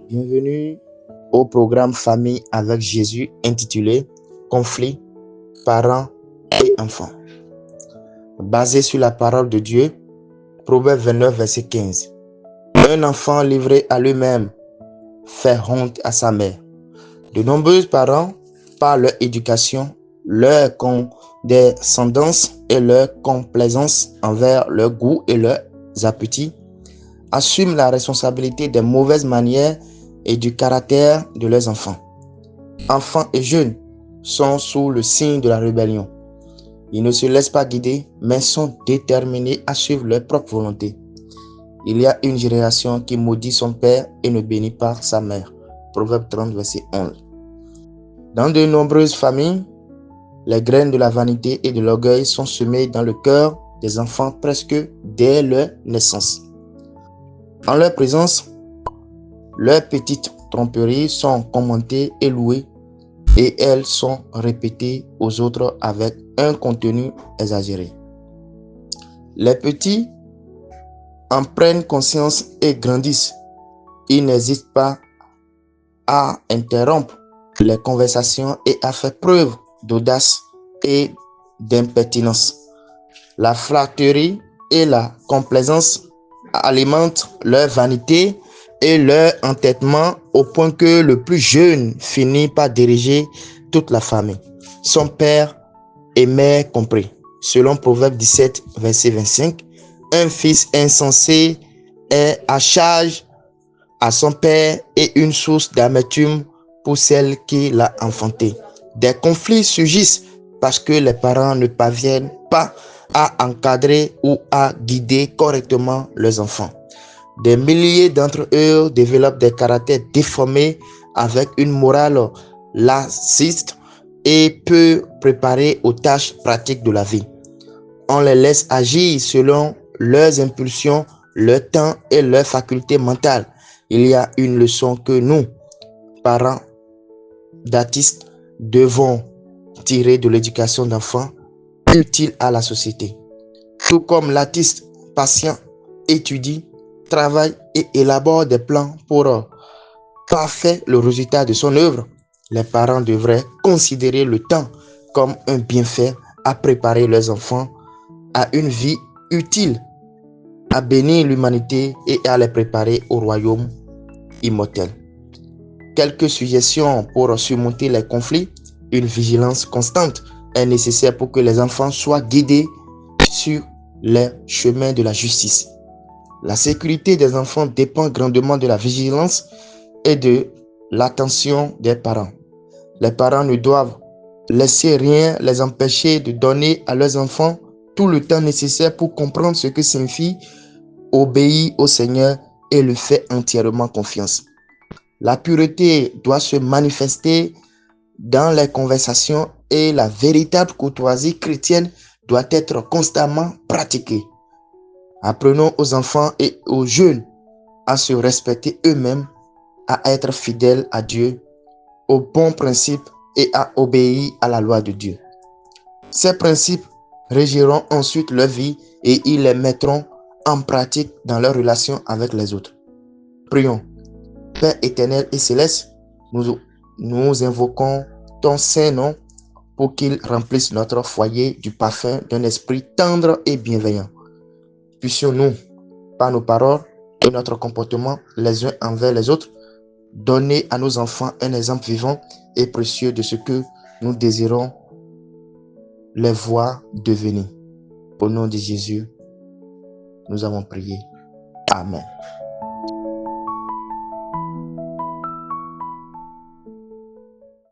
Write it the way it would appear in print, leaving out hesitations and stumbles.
Bienvenue au programme Famille avec Jésus intitulé Conflit, parents et enfants. Basé sur la parole de Dieu, Proverbe 29, verset 15. Un enfant livré à lui-même fait honte à sa mère. De nombreux parents, par leur éducation, leur condescendance et leur complaisance envers leurs goûts et leurs appétits, assument la responsabilité des mauvaises manières et du caractère de leurs enfants. Enfants et jeunes sont sous le signe de la rébellion. Ils ne se laissent pas guider, mais sont déterminés à suivre leur propre volonté. Il y a une génération qui maudit son père et ne bénit pas sa mère. Proverbe 30, verset 11. Dans de nombreuses familles, les graines de la vanité et de l'orgueil sont semées dans le cœur des enfants presque dès leur naissance. En leur présence, leurs petites tromperies sont commentées et louées et elles sont répétées aux autres avec un contenu exagéré. Les petits en prennent conscience et grandissent. Ils n'hésitent pas à interrompre les conversations et à faire preuve d'audace et d'impertinence. La flatterie et la complaisance alimentent leur vanité et leur entêtement au point que le plus jeune finit par diriger toute la famille, son père et mère compris. Selon Proverbe 17, verset 25, un fils insensé est à charge à son père et une source d'amertume pour celle qui l'a enfanté. Des conflits surgissent parce que les parents ne parviennent pas à encadrer ou à guider correctement leurs enfants. Des milliers d'entre eux développent des caractères déformés avec une morale laxiste et peu préparée aux tâches pratiques de la vie. On les laisse agir selon leurs impulsions, leur temps et leurs facultés mentales. Il y a une leçon que nous, parents d'artistes, devons tirer de l'éducation d'enfants utile à la société. Tout comme l'artiste patient étudie, travaille et élabore des plans pour parfaire le résultat de son œuvre, les parents devraient considérer le temps comme un bienfait à préparer leurs enfants à une vie utile, à bénir l'humanité et à les préparer au royaume immortel. Quelques suggestions pour surmonter les conflits. Une vigilance constante est nécessaire pour que les enfants soient guidés sur les chemins de la justice. La sécurité des enfants dépend grandement de la vigilance et de l'attention des parents. Les parents ne doivent laisser rien les empêcher de donner à leurs enfants tout le temps nécessaire pour comprendre ce que signifie obéir au Seigneur et lui faire entièrement confiance. La pureté doit se manifester dans les conversations et la véritable courtoisie chrétienne doit être constamment pratiquée. Apprenons aux enfants et aux jeunes à se respecter eux-mêmes, à être fidèles à Dieu, aux bons principes et à obéir à la loi de Dieu. Ces principes régiront ensuite leur vie et ils les mettront en pratique dans leur relation avec les autres. Prions. Père éternel et céleste, nous invoquons ton Saint-Nom pour qu'il remplisse notre foyer du parfum d'un esprit tendre et bienveillant. Puissions-nous, par nos paroles et notre comportement les uns envers les autres, donner à nos enfants un exemple vivant et précieux de ce que nous désirons les voir devenir. Au nom de Jésus, nous avons prié. Amen.